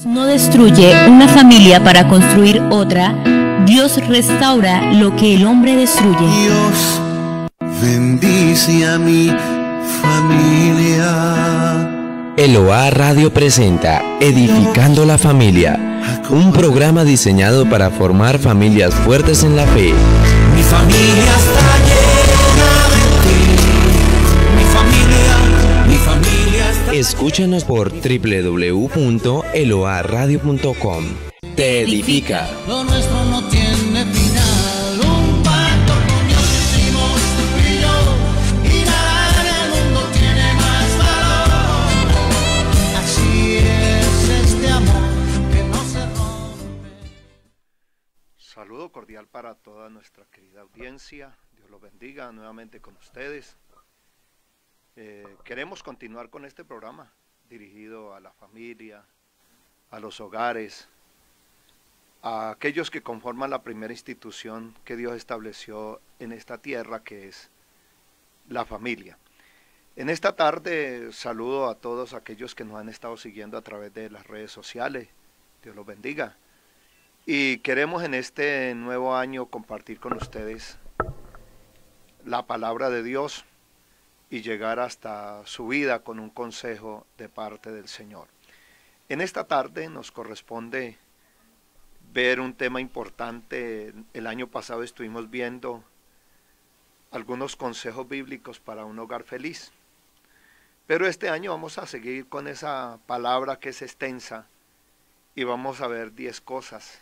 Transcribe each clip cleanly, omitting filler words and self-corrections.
No destruye una familia para construir otra. Dios restaura lo que el hombre destruye. Dios bendice a mi familia. Eloa Radio presenta Edificando la Familia, un programa diseñado para formar familias fuertes en la fe. Mi familia está llena de ti. Mi familia está... Escúchanos por www.eloaradio.com. Te edifica. Lo nuestro no tiene final. Un pacto con Dios hicimos tú y yo, y nada en el mundo tiene más valor. Así es este amor que no se rompe. Saludo cordial para toda nuestra querida audiencia. Dios los bendiga nuevamente con ustedes. Queremos continuar con este programa dirigido a la familia, a los hogares, a aquellos que conforman la primera institución que Dios estableció en esta tierra, que es la familia. En esta tarde saludo a todos aquellos que nos han estado siguiendo a través de las redes sociales. Dios los bendiga. Y queremos en este nuevo año compartir con ustedes la palabra de Dios y llegar hasta su vida con un consejo de parte del Señor. En esta tarde nos corresponde ver un tema importante. El año pasado estuvimos viendo algunos consejos bíblicos para un hogar feliz. Pero este año vamos a seguir con esa palabra que es extensa y vamos a ver 10 cosas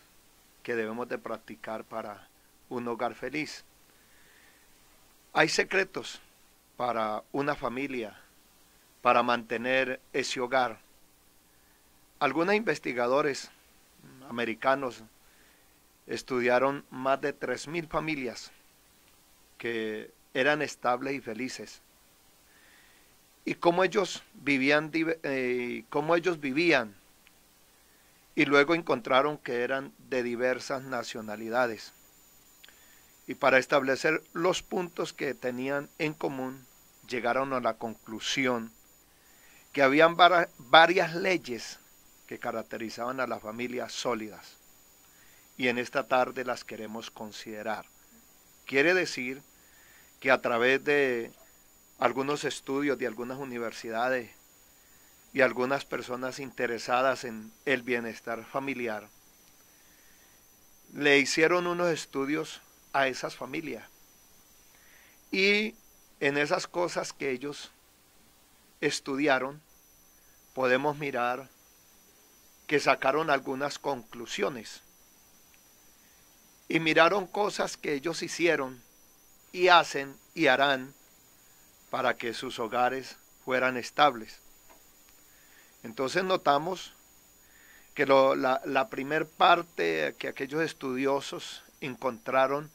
que debemos de practicar para un hogar feliz. Hay secretos para una familia, para mantener ese hogar. Algunos investigadores americanos estudiaron más de 3.000 familias que eran estables y felices. Y cómo ellos vivían, y luego encontraron que eran de diversas nacionalidades. Y para establecer los puntos que tenían en común, llegaron a la conclusión que habían varias leyes que caracterizaban a las familias sólidas. Y en esta tarde las queremos considerar. Quiere decir que a través de algunos estudios de algunas universidades y algunas personas interesadas en el bienestar familiar, le hicieron unos estudios a esas familias. Y en esas cosas que ellos estudiaron, podemos mirar que sacaron algunas conclusiones. Y miraron cosas que ellos hicieron y hacen y harán para que sus hogares fueran estables. Entonces notamos que la primer parte que aquellos estudiosos encontraron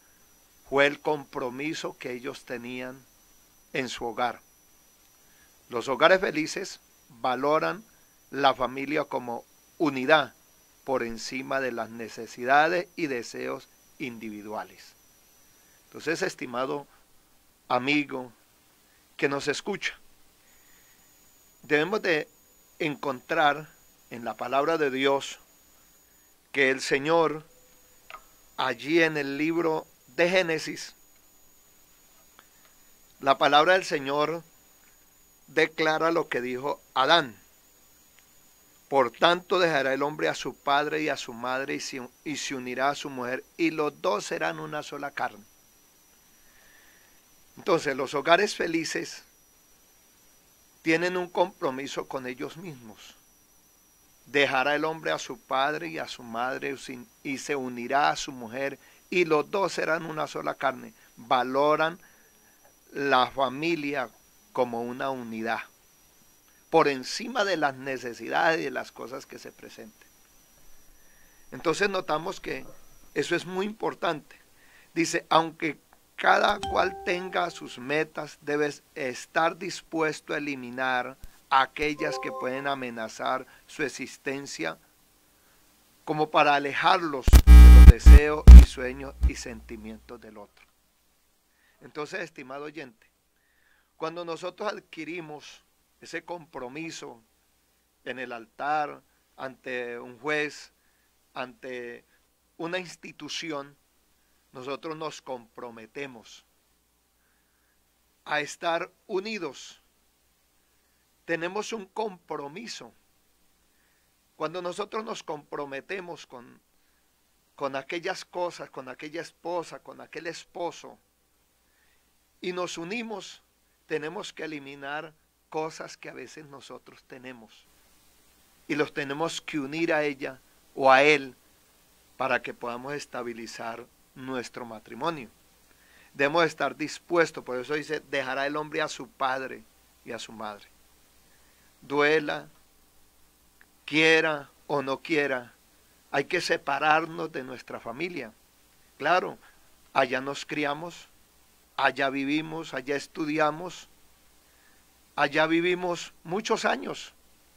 fue el compromiso que ellos tenían en su hogar. Los hogares felices valoran la familia como unidad por encima de las necesidades y deseos individuales. Entonces, estimado amigo que nos escucha, debemos de encontrar en la palabra de Dios que el Señor, allí en el libro de Génesis, la palabra del Señor declara lo que dijo Adán. Por tanto dejará el hombre a su padre y a su madre y se unirá a su mujer, y los dos serán una sola carne. Entonces los hogares felices tienen un compromiso con ellos mismos. Dejará el hombre a su padre y a su madre y se unirá a su mujer, y los dos serán una sola carne. Valoran la familia como una unidad, por encima de las necesidades y de las cosas que se presenten. Entonces notamos que eso es muy importante. Dice, aunque cada cual tenga sus metas, debes estar dispuesto a eliminar aquellas que pueden amenazar su existencia, como para alejarlos de los deseos y sueños y sentimientos del otro. Entonces, estimado oyente, cuando nosotros adquirimos ese compromiso en el altar, ante un juez, ante una institución, nosotros nos comprometemos a estar unidos. Tenemos un compromiso. Cuando nosotros nos comprometemos con aquellas cosas, con aquella esposa, con aquel esposo, y nos unimos, tenemos que eliminar cosas que a veces nosotros tenemos. Y los tenemos que unir a ella o a él para que podamos estabilizar nuestro matrimonio. Debemos estar dispuestos, por eso dice, dejará el hombre a su padre y a su madre. Duela, quiera o no quiera, hay que separarnos de nuestra familia. Claro, allá nos criamos, allá vivimos, allá estudiamos, allá vivimos muchos años.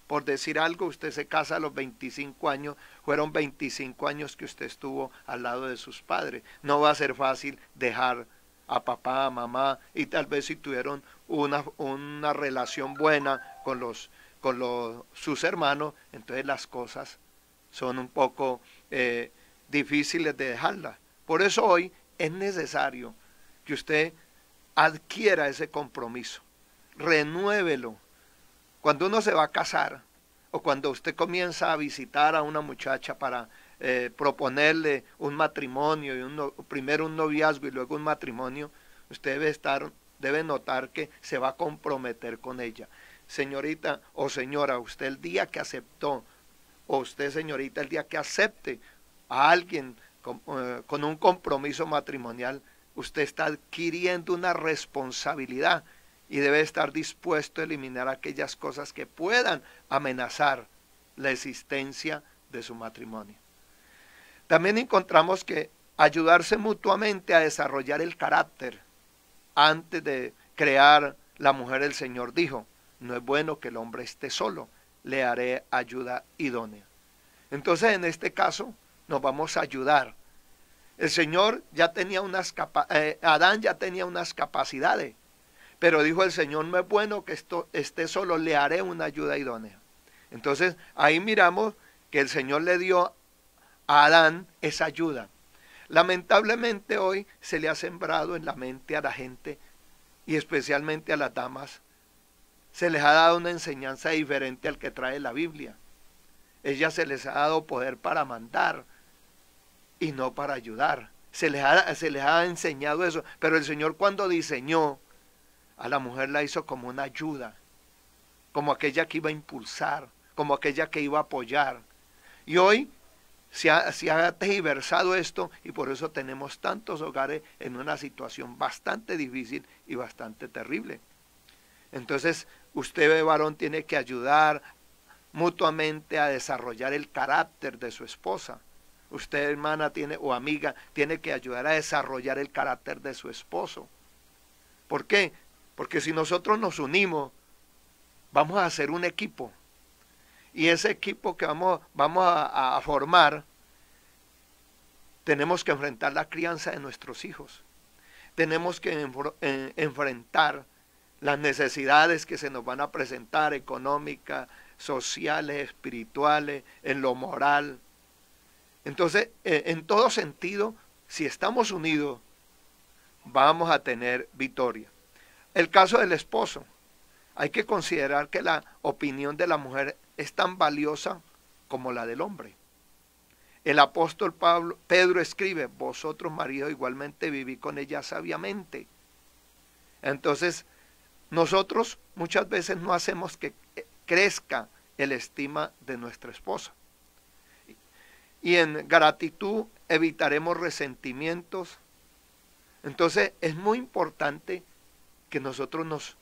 Por decir algo, usted se casa a los 25 años, fueron 25 años que usted estuvo al lado de sus padres. No va a ser fácil dejar a papá, a mamá, y tal vez si tuvieron una relación buena con sus hermanos, entonces las cosas son un poco difíciles de dejarlas. Por eso hoy es necesario que usted adquiera ese compromiso, renuévelo. Cuando uno se va a casar o cuando usted comienza a visitar a una muchacha para proponerle un matrimonio, primero un noviazgo y luego un matrimonio, usted debe notar que se va a comprometer con ella. Señorita o señora, usted el día que aceptó, o usted señorita el día que acepte a alguien con un compromiso matrimonial, usted está adquiriendo una responsabilidad y debe estar dispuesto a eliminar aquellas cosas que puedan amenazar la existencia de su matrimonio. También encontramos que ayudarse mutuamente a desarrollar el carácter. Antes de crear la mujer, el Señor dijo, no es bueno que el hombre esté solo, le haré ayuda idónea. Entonces, en este caso, nos vamos a ayudar. El Señor ya tenía Adán ya tenía unas capacidades, pero dijo el Señor, no es bueno que esté solo, le haré una ayuda idónea. Entonces, ahí miramos que el Señor le dio a Adán esa ayuda. Lamentablemente hoy se le ha sembrado en la mente a la gente, y especialmente a las damas, se les ha dado una enseñanza diferente al que trae la Biblia. Ellas se les ha dado poder para mandar y no para ayudar. Se les ha enseñado eso, pero el Señor cuando diseñó a la mujer la hizo como una ayuda, como aquella que iba a impulsar, como aquella que iba a apoyar. Y hoy se ha tergiversado esto y por eso tenemos tantos hogares en una situación bastante difícil y bastante terrible. Entonces, usted, varón, tiene que ayudar mutuamente a desarrollar el carácter de su esposa. Usted, hermana, o amiga, tiene que ayudar a desarrollar el carácter de su esposo. ¿Por qué? Porque si nosotros nos unimos, vamos a hacer un equipo. Y ese equipo que vamos a formar, tenemos que enfrentar la crianza de nuestros hijos. Tenemos que enfrentar las necesidades que se nos van a presentar, económicas, sociales, espirituales, en lo moral. Entonces, en todo sentido, si estamos unidos, vamos a tener victoria. El caso del esposo, hay que considerar que la opinión de la mujer es tan valiosa como la del hombre. El apóstol Pedro escribe, vosotros maridos igualmente viví con ella sabiamente. Entonces, nosotros muchas veces no hacemos que crezca el estima de nuestra esposa. Y en gratitud evitaremos resentimientos. Entonces es muy importante que nosotros nos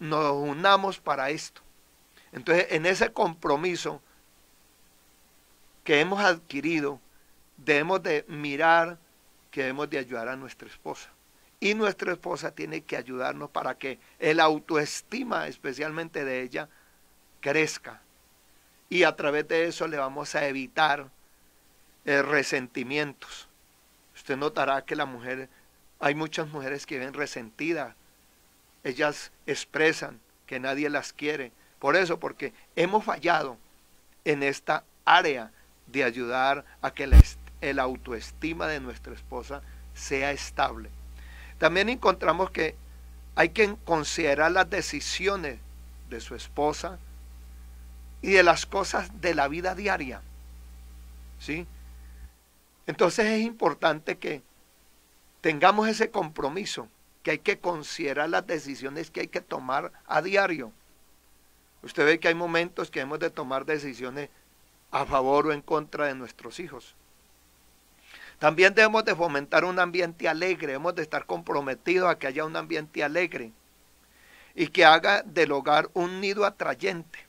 unamos para esto. Entonces en ese compromiso que hemos adquirido, debemos de mirar que debemos de ayudar a nuestra esposa. Y nuestra esposa tiene que ayudarnos para que el autoestima, especialmente de ella, crezca. Y a través de eso le vamos a evitar resentimientos. Usted notará que hay muchas mujeres que viven resentidas. Ellas expresan que nadie las quiere. Por eso, porque hemos fallado en esta área de ayudar a que el autoestima de nuestra esposa sea estable. También encontramos que hay que considerar las decisiones de su esposa y de las cosas de la vida diaria, ¿sí? Entonces es importante que tengamos ese compromiso, que hay que considerar las decisiones que hay que tomar a diario. Usted ve que hay momentos que hemos de tomar decisiones a favor o en contra de nuestros hijos. También debemos de fomentar un ambiente alegre, hemos de estar comprometidos a que haya un ambiente alegre y que haga del hogar un nido atrayente.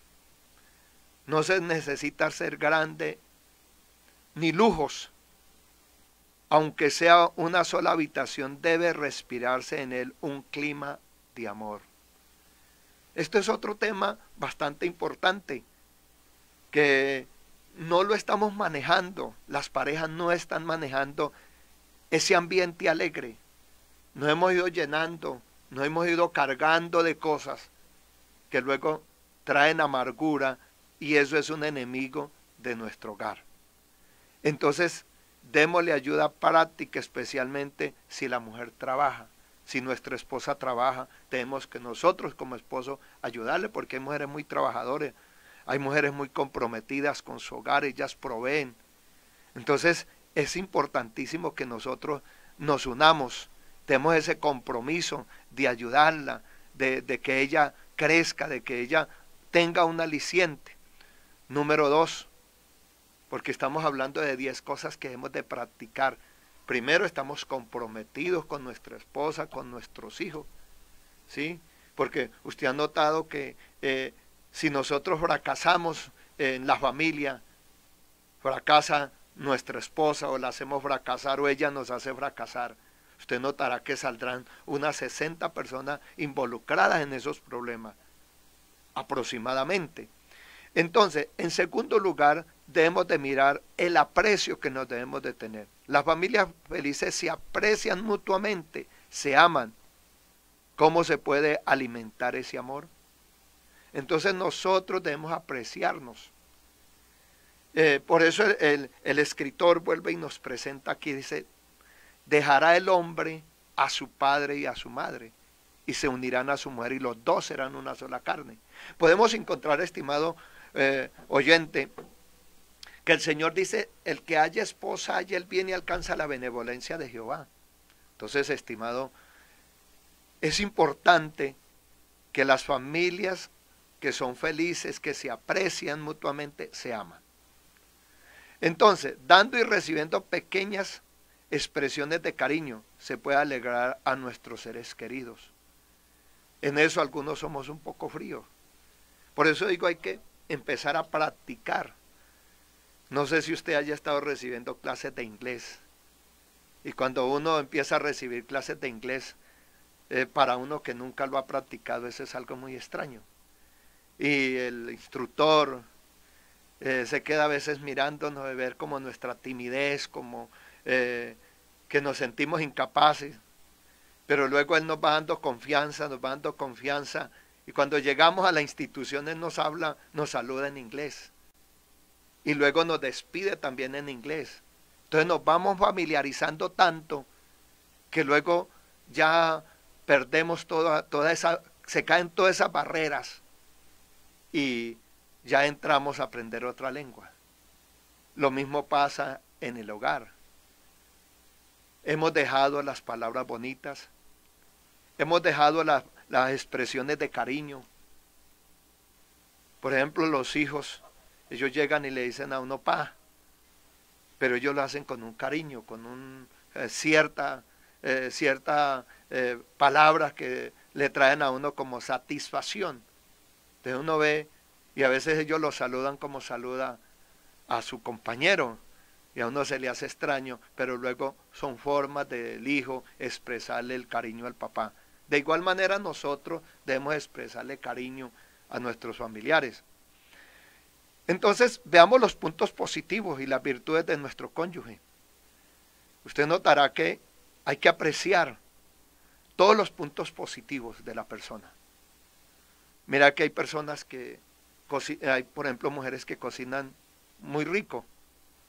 No se necesita ser grande ni lujos. Aunque sea una sola habitación, debe respirarse en él un clima de amor. Esto es otro tema bastante importante, que no lo estamos manejando, las parejas no están manejando ese ambiente alegre. Nos hemos ido llenando, nos hemos ido cargando de cosas que luego traen amargura y eso es un enemigo de nuestro hogar. Entonces, démosle ayuda práctica, especialmente si la mujer trabaja. Si nuestra esposa trabaja, tenemos que nosotros como esposos ayudarle, porque hay mujeres muy trabajadoras, hay mujeres muy comprometidas con su hogar, ellas proveen. Entonces es importantísimo que nosotros nos unamos, tenemos ese compromiso de ayudarla, de que ella crezca, de que ella tenga un aliciente. Número 2, porque estamos hablando de 10 cosas que hemos de practicar. Primero, estamos comprometidos con nuestra esposa, con nuestros hijos, ¿sí? Porque usted ha notado que si nosotros fracasamos en la familia, fracasa nuestra esposa o la hacemos fracasar o ella nos hace fracasar, usted notará que saldrán unas 60 personas involucradas en esos problemas, aproximadamente. Entonces, en segundo lugar, debemos de mirar el aprecio que nos debemos de tener. Las familias felices se aprecian mutuamente, se aman. ¿Cómo se puede alimentar ese amor? Entonces nosotros debemos apreciarnos. Por eso el escritor vuelve y nos presenta aquí, dice, dejará el hombre a su padre y a su madre, y se unirán a su mujer, y los dos serán una sola carne. Podemos encontrar, estimado oyente, que el Señor dice, el que haya esposa, haya el bien y alcanza la benevolencia de Jehová. Entonces, estimado, es importante que las familias que son felices, que se aprecian mutuamente, se aman. Entonces, dando y recibiendo pequeñas expresiones de cariño, se puede alegrar a nuestros seres queridos. En eso algunos somos un poco fríos. Por eso digo, hay que empezar a practicar. No sé si usted haya estado recibiendo clases de inglés. Y cuando uno empieza a recibir clases de inglés, para uno que nunca lo ha practicado, eso es algo muy extraño. Y el instructor se queda a veces mirándonos de ver como nuestra timidez, como que nos sentimos incapaces. Pero luego él nos va dando confianza, y cuando llegamos a la institución él nos habla, nos saluda en inglés. Y luego nos despide también en inglés. Entonces nos vamos familiarizando tanto que luego ya perdemos se caen todas esas barreras y ya entramos a aprender otra lengua. Lo mismo pasa en el hogar. Hemos dejado las palabras bonitas, hemos dejado las expresiones de cariño. Por ejemplo, los hijos, ellos llegan y le dicen a uno pa, pero ellos lo hacen con un cariño, con cierta palabras que le traen a uno como satisfacción. Entonces uno ve, y a veces ellos lo saludan como saluda a su compañero, y a uno se le hace extraño, pero luego son formas del hijo expresarle el cariño al papá. De igual manera nosotros debemos expresarle cariño a nuestros familiares. Entonces veamos los puntos positivos y las virtudes de nuestro cónyuge. Usted notará que hay que apreciar todos los puntos positivos de la persona. Mira que hay personas que hay, por ejemplo, mujeres que cocinan muy rico.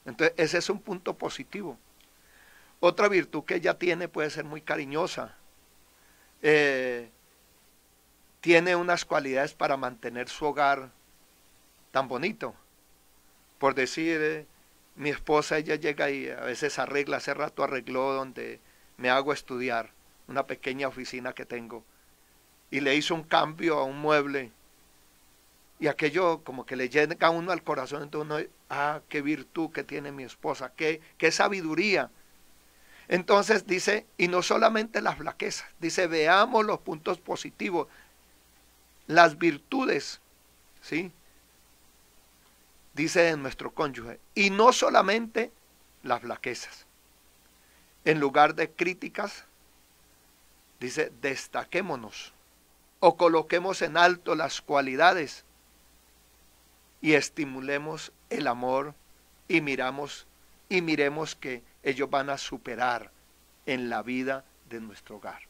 Entonces, ese es un punto positivo. Otra virtud que ella tiene puede ser muy cariñosa. Tiene unas cualidades para mantener su hogar tan bonito. Por decir, mi esposa, ella llega y a veces arregla, hace rato arregló donde me hago estudiar, una pequeña oficina que tengo, y le hizo un cambio a un mueble, y aquello como que le llega a uno al corazón. Entonces uno, qué virtud que tiene mi esposa, qué sabiduría. Entonces dice, y no solamente las flaquezas, dice, veamos los puntos positivos, las virtudes, ¿sí? Dice de nuestro cónyuge, y no solamente las flaquezas. En lugar de críticas, dice, destaquémonos o coloquemos en alto las cualidades y estimulemos el amor y miremos que ellos van a superar en la vida de nuestro hogar.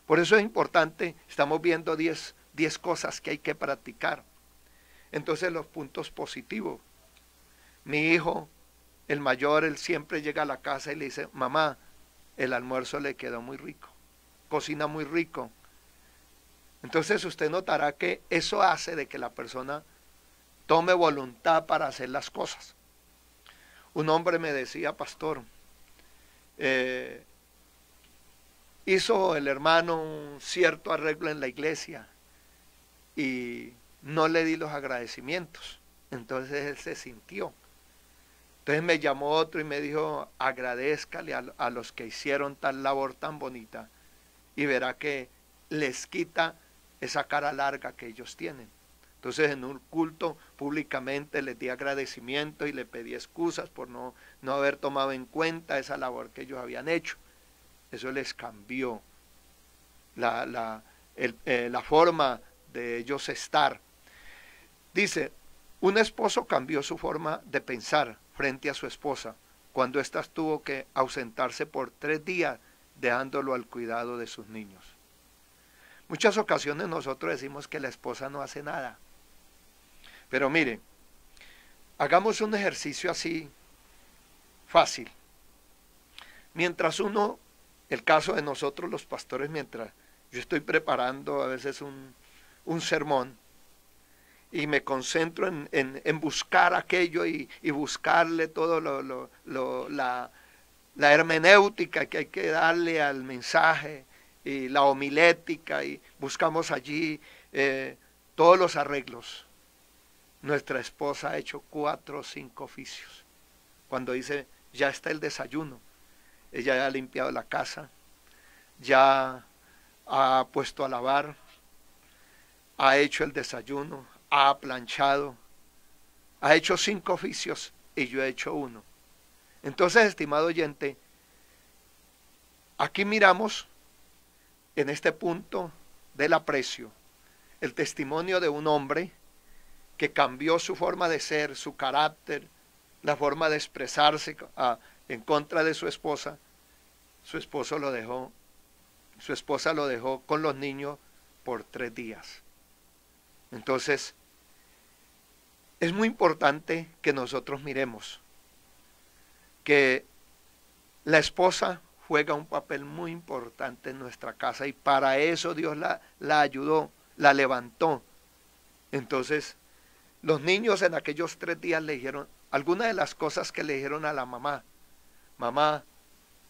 Por eso es importante, estamos viendo 10 cosas que hay que practicar. Entonces los puntos positivos. Mi hijo, el mayor, él siempre llega a la casa y le dice, mamá, el almuerzo le quedó muy rico, cocina muy rico. Entonces usted notará que eso hace de que la persona tome voluntad para hacer las cosas. Un hombre me decía, pastor, hizo el hermano un cierto arreglo en la iglesia y no le di los agradecimientos. Entonces él se sintió. Entonces me llamó otro y me dijo, agradézcale a los que hicieron tal labor tan bonita y verá que les quita esa cara larga que ellos tienen. Entonces en un culto públicamente les di agradecimiento y le pedí excusas por no haber tomado en cuenta esa labor que ellos habían hecho. Eso les cambió la forma de ellos estar. Dice, un esposo cambió su forma de pensar frente a su esposa cuando ésta tuvo que ausentarse por 3 días dejándolo al cuidado de sus niños. Muchas ocasiones nosotros decimos que la esposa no hace nada. Pero mire, hagamos un ejercicio así fácil. Mientras el caso de nosotros los pastores, mientras yo estoy preparando a veces un sermón y me concentro en buscar aquello y buscarle todo la hermenéutica que hay que darle al mensaje y la homilética, y buscamos allí todos los arreglos. Nuestra esposa ha hecho 4 o 5 oficios. Cuando dice, ya está el desayuno, ella ya ha limpiado la casa, ya ha puesto a lavar, ha hecho el desayuno, ha planchado, ha hecho 5 oficios y yo he hecho 1. Entonces, estimado oyente, aquí miramos en este punto del aprecio el testimonio de un hombre que cambió su forma de ser, su carácter, la forma de expresarse en contra de su esposa. Su esposa lo dejó con los niños por 3 días. Entonces, es muy importante que nosotros miremos que la esposa juega un papel muy importante en nuestra casa y para eso Dios la ayudó, la levantó. Entonces, los niños en aquellos 3 días le dijeron, algunas de las cosas que le dijeron a la mamá, mamá,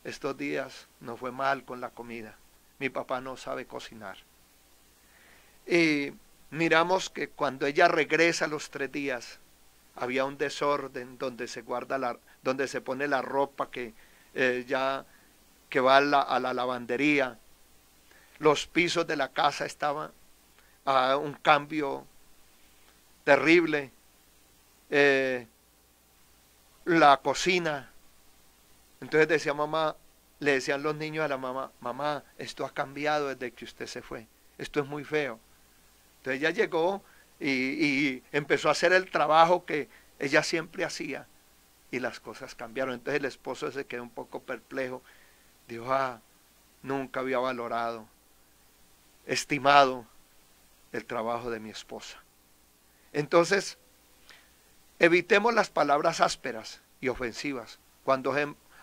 estos días no fue mal con la comida, mi papá no sabe cocinar. Y miramos que cuando ella regresa a los 3 días, había un desorden donde se donde se pone la ropa que va a la lavandería. Los pisos de la casa estaban a un cambio terrible. La cocina. Entonces decía mamá, le decían los niños a la mamá, mamá, esto ha cambiado desde que usted se fue, esto es muy feo. Entonces ella llegó y empezó a hacer el trabajo que ella siempre hacía y las cosas cambiaron. Entonces el esposo se quedó un poco perplejo, dijo, nunca había valorado, estimado el trabajo de mi esposa. Entonces, evitemos las palabras ásperas y ofensivas. Cuando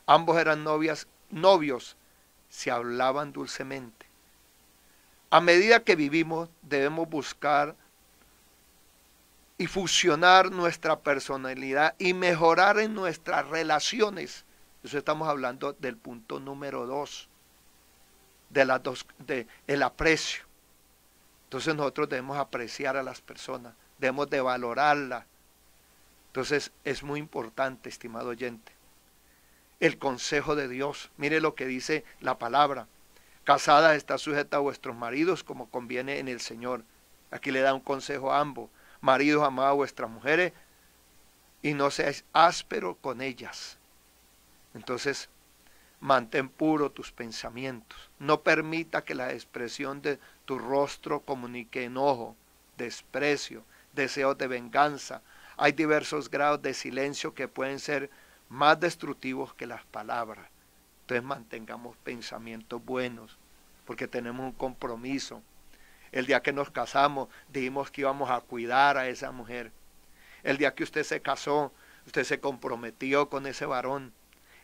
ambos eran novios, se hablaban dulcemente. A medida que vivimos, debemos buscar y fusionar nuestra personalidad y mejorar en nuestras relaciones. Eso estamos hablando del punto número 2, el aprecio. Entonces nosotros debemos apreciar a las personas, debemos de valorarlas. Entonces es muy importante, estimado oyente, el consejo de Dios. Mire lo que dice la palabra. Casada está sujeta a vuestros maridos como conviene en el Señor. Aquí le da un consejo a ambos. Maridos, amad a vuestras mujeres y no seáis ásperos con ellas. Entonces, mantén puro tus pensamientos. No permita que la expresión de tu rostro comunique enojo, desprecio, deseos de venganza. Hay diversos grados de silencio que pueden ser más destructivos que las palabras. Entonces mantengamos pensamientos buenos, porque tenemos un compromiso. El día que nos casamos, dijimos que íbamos a cuidar a esa mujer. El día que usted se casó, usted se comprometió con ese varón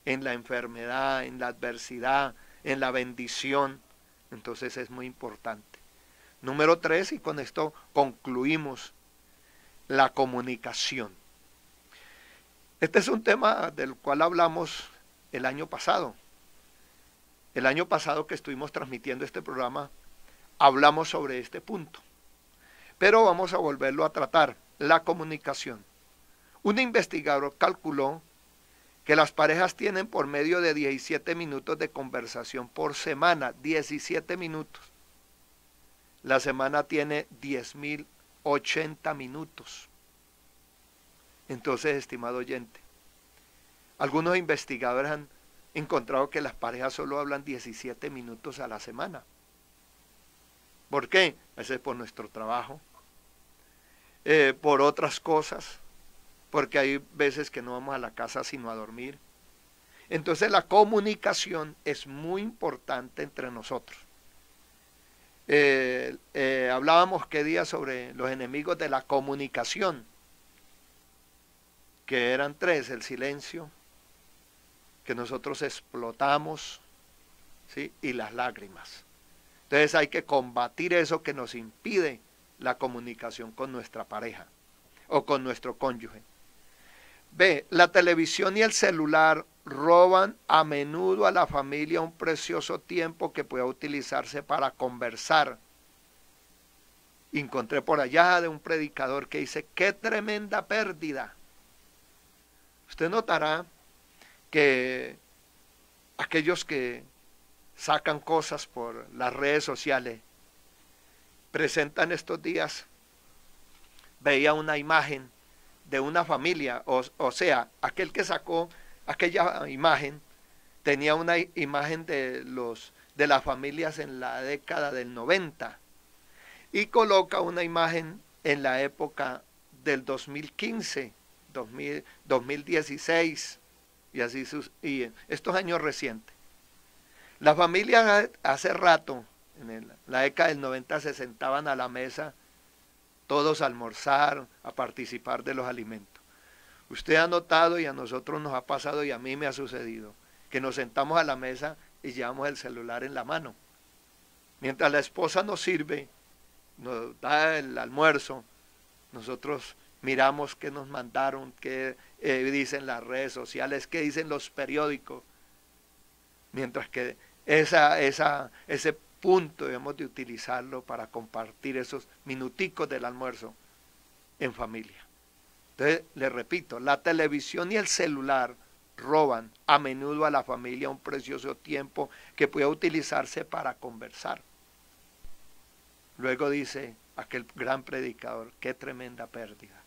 en la enfermedad, en la adversidad, en la bendición. Entonces es muy importante. Número 3, y con esto concluimos, la comunicación. Este es un tema del cual hablamos el año pasado. El año pasado que estuvimos transmitiendo este programa, hablamos sobre este punto. Pero vamos a volverlo a tratar, la comunicación. Un investigador calculó que las parejas tienen por medio de 17 minutos de conversación por semana, 17 minutos. La semana tiene 10.080 minutos. Entonces, estimado oyente, algunos investigadores han encontrado que las parejas solo hablan 17 minutos a la semana. ¿Por qué? A veces por nuestro trabajo, por otras cosas, porque hay veces que no vamos a la casa sino a dormir. Entonces la comunicación es muy importante entre nosotros. Hablábamos qué día sobre los enemigos de la comunicación, que eran 3, el silencio, que nosotros explotamos, ¿sí? Y las lágrimas. Entonces hay que combatir eso que nos impide la comunicación con nuestra pareja o con nuestro cónyuge. B, la televisión y el celular roban a menudo a la familia un precioso tiempo que pueda utilizarse para conversar. Encontré por allá de un predicador que dice, ¡qué tremenda pérdida! Usted notará que aquellos que sacan cosas por las redes sociales, presentan estos días, veía una imagen de una familia, o sea, aquel que sacó aquella imagen, tenía una imagen de las familias en la década del 90, y coloca una imagen en la época del 2015, 2016, y así y estos años recientes. Las familias hace rato, en la década del 90, se sentaban a la mesa, todos a almorzar, a participar de los alimentos. Usted ha notado, y a nosotros nos ha pasado, y a mí me ha sucedido, que nos sentamos a la mesa y llevamos el celular en la mano. Mientras la esposa nos sirve, nos da el almuerzo, nosotros miramos qué nos mandaron, qué dicen las redes sociales, qué dicen los periódicos. Mientras que ese punto debemos de utilizarlo para compartir esos minuticos del almuerzo en familia. Entonces, les repito, la televisión y el celular roban a menudo a la familia un precioso tiempo que puede utilizarse para conversar. Luego dice aquel gran predicador, qué tremenda pérdida.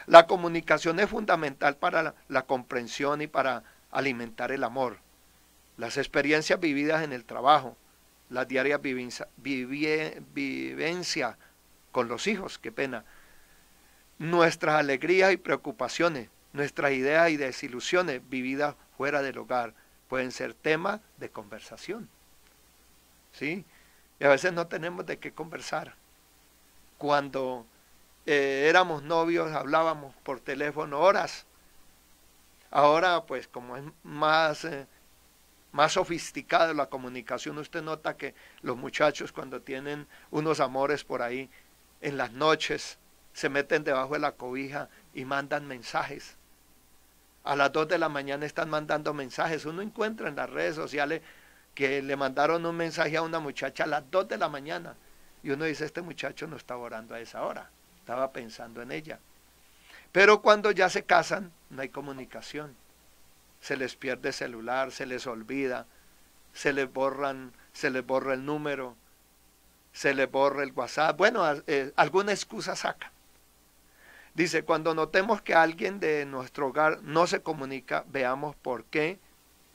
La comunicación es fundamental para la comprensión y para alimentar el amor. Las experiencias vividas en el trabajo, las diarias vivencias con los hijos, qué pena, nuestras alegrías y preocupaciones, nuestras ideas y desilusiones vividas fuera del hogar, pueden ser temas de conversación. ¿Sí? Y a veces no tenemos de qué conversar. Cuando éramos novios, hablábamos por teléfono horas. Ahora, pues como es más sofisticada la comunicación, usted nota que los muchachos cuando tienen unos amores por ahí, en las noches se meten debajo de la cobija y mandan mensajes. A las 2 de la mañana están mandando mensajes. Uno encuentra en las redes sociales que le mandaron un mensaje a una muchacha a las 2 de la mañana. Y uno dice, este muchacho no estaba orando a esa hora, estaba pensando en ella. Pero cuando ya se casan, no hay comunicación. Se les pierde el celular, se les olvida, se les borra el número, se les borra el WhatsApp. Bueno, alguna excusa saca. Dice, cuando notemos que alguien de nuestro hogar no se comunica, veamos por qué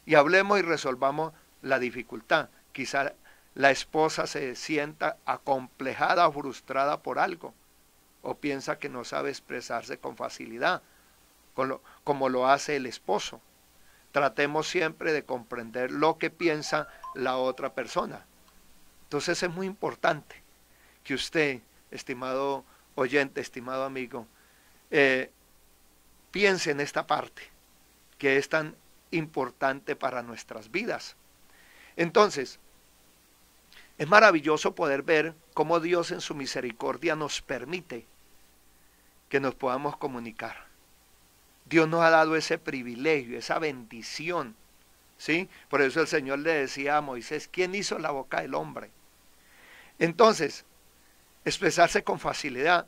y hablemos y resolvamos la dificultad. Quizá la esposa se sienta acomplejada o frustrada por algo, o piensa que no sabe expresarse con facilidad, como lo hace el esposo. Tratemos siempre de comprender lo que piensa la otra persona. Entonces es muy importante que usted, estimado oyente, estimado amigo, piense en esta parte que es tan importante para nuestras vidas. Entonces, es maravilloso poder ver cómo Dios en su misericordia nos permite que nos podamos comunicar. Dios nos ha dado ese privilegio, esa bendición, ¿sí? Por eso el Señor le decía a Moisés, ¿quién hizo la boca del hombre? Entonces, expresarse con facilidad.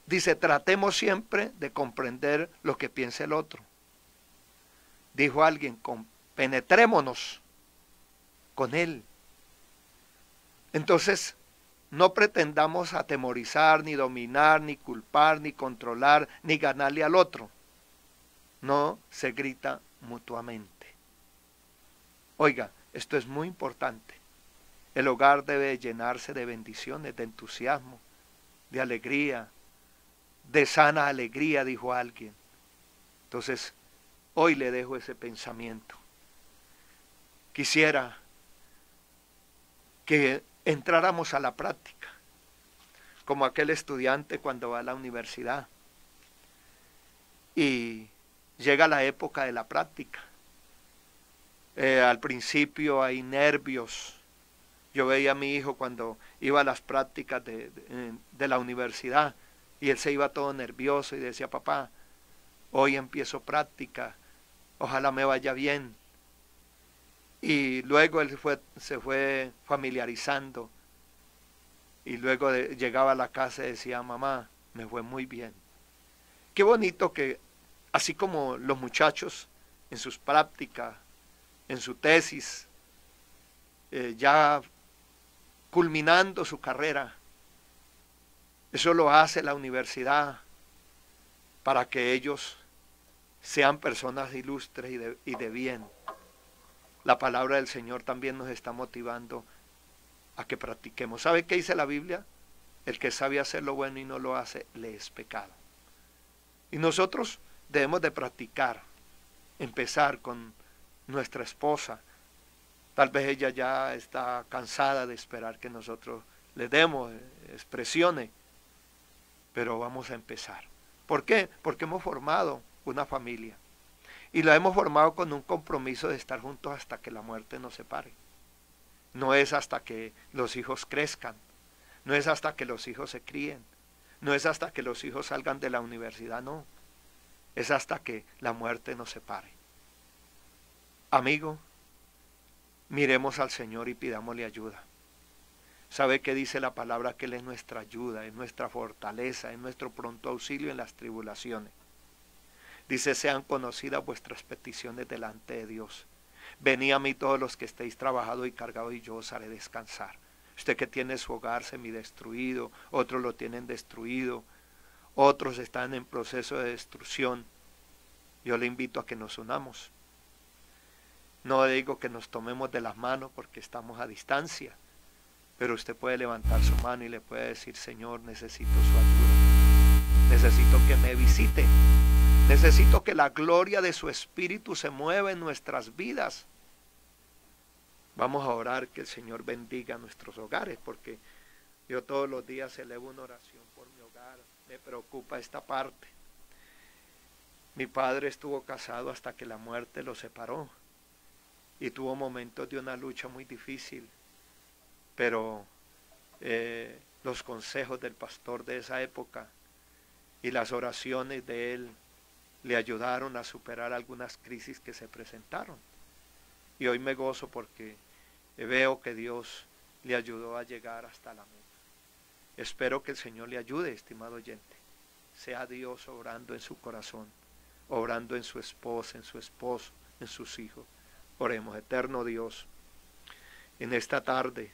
Dice, tratemos siempre de comprender lo que piensa el otro. Dijo alguien, penetrémonos con él. Entonces, no pretendamos atemorizar, ni dominar, ni culpar, ni controlar, ni ganarle al otro. No se grita mutuamente. Oiga, esto es muy importante. El hogar debe llenarse de bendiciones, de entusiasmo, de alegría, de sana alegría, dijo alguien. Entonces, hoy le dejo ese pensamiento. Quisiera que entráramos a la práctica, como aquel estudiante cuando va a la universidad y llega la época de la práctica. Al principio hay nervios. Yo veía a mi hijo cuando iba a las prácticas de la universidad y él se iba todo nervioso y decía, papá, hoy empiezo práctica, ojalá me vaya bien. Y luego él se fue familiarizando y luego llegaba a la casa y decía, mamá, me fue muy bien. Qué bonito que así como los muchachos en sus prácticas, en su tesis, ya culminando su carrera, eso lo hace la universidad para que ellos sean personas ilustres y de bien. La palabra del Señor también nos está motivando a que practiquemos. ¿Sabe qué dice la Biblia? El que sabe hacer lo bueno y no lo hace, le es pecado. Y nosotros debemos de practicar, empezar con nuestra esposa. Tal vez ella ya está cansada de esperar que nosotros le demos expresiones, pero vamos a empezar. ¿Por qué? Porque hemos formado una familia. Y la hemos formado con un compromiso de estar juntos hasta que la muerte nos separe. No es hasta que los hijos crezcan, no es hasta que los hijos se críen, no es hasta que los hijos salgan de la universidad, no. Es hasta que la muerte nos separe. Amigo, miremos al Señor y pidámosle ayuda. ¿Sabe qué dice la palabra? Que Él es nuestra ayuda, es nuestra fortaleza, es nuestro pronto auxilio en las tribulaciones. Dice, sean conocidas vuestras peticiones delante de Dios. Venid a mí todos los que estéis trabajados y cargados y yo os haré descansar. Usted que tiene su hogar semidestruido, otros lo tienen destruido, otros están en proceso de destrucción. Yo le invito a que nos unamos. No digo que nos tomemos de las manos porque estamos a distancia, pero usted puede levantar su mano y le puede decir, Señor, necesito su ayuda. Necesito que me visite. Necesito que la gloria de su Espíritu se mueva en nuestras vidas. Vamos a orar que el Señor bendiga nuestros hogares, porque yo todos los días elevo una oración por mi hogar. me preocupa esta parte. Mi padre estuvo casado hasta que la muerte lo separó y tuvo momentos de una lucha muy difícil, pero los consejos del pastor de esa época y las oraciones de él le ayudaron a superar algunas crisis que se presentaron. Y hoy me gozo porque veo que Dios le ayudó a llegar hasta la meta. Espero que el Señor le ayude, estimado oyente. Sea Dios obrando en su corazón, obrando en su esposa, en su esposo, en sus hijos. Oremos. Eterno Dios, en esta tarde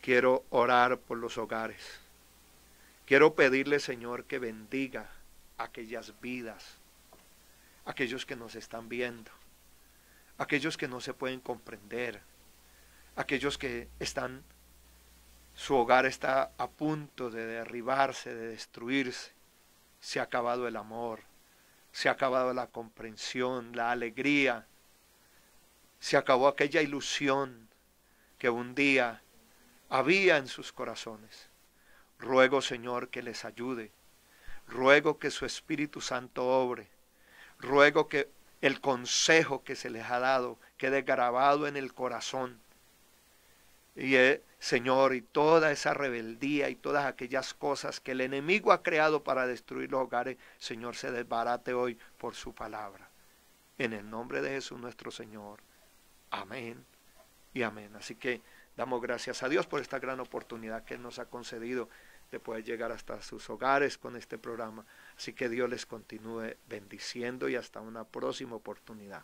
quiero orar por los hogares. Quiero pedirle, Señor, que bendiga aquellas vidas, aquellos que nos están viendo, aquellos que no se pueden comprender, aquellos que su hogar está a punto de derribarse, de destruirse. Se ha acabado el amor, se ha acabado la comprensión, la alegría, se acabó aquella ilusión que un día había en sus corazones. Ruego, Señor, que les ayude. Ruego que su Espíritu Santo obre. Ruego que el consejo que se les ha dado quede grabado en el corazón. Y Señor, y toda esa rebeldía y todas aquellas cosas que el enemigo ha creado para destruir los hogares, Señor, se desbarate hoy por su palabra. En el nombre de Jesús nuestro Señor. Amén y amén. Así que damos gracias a Dios por esta gran oportunidad que Él nos ha concedido de poder llegar hasta sus hogares con este programa. Así que Dios les continúe bendiciendo y hasta una próxima oportunidad.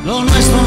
Lo nuestro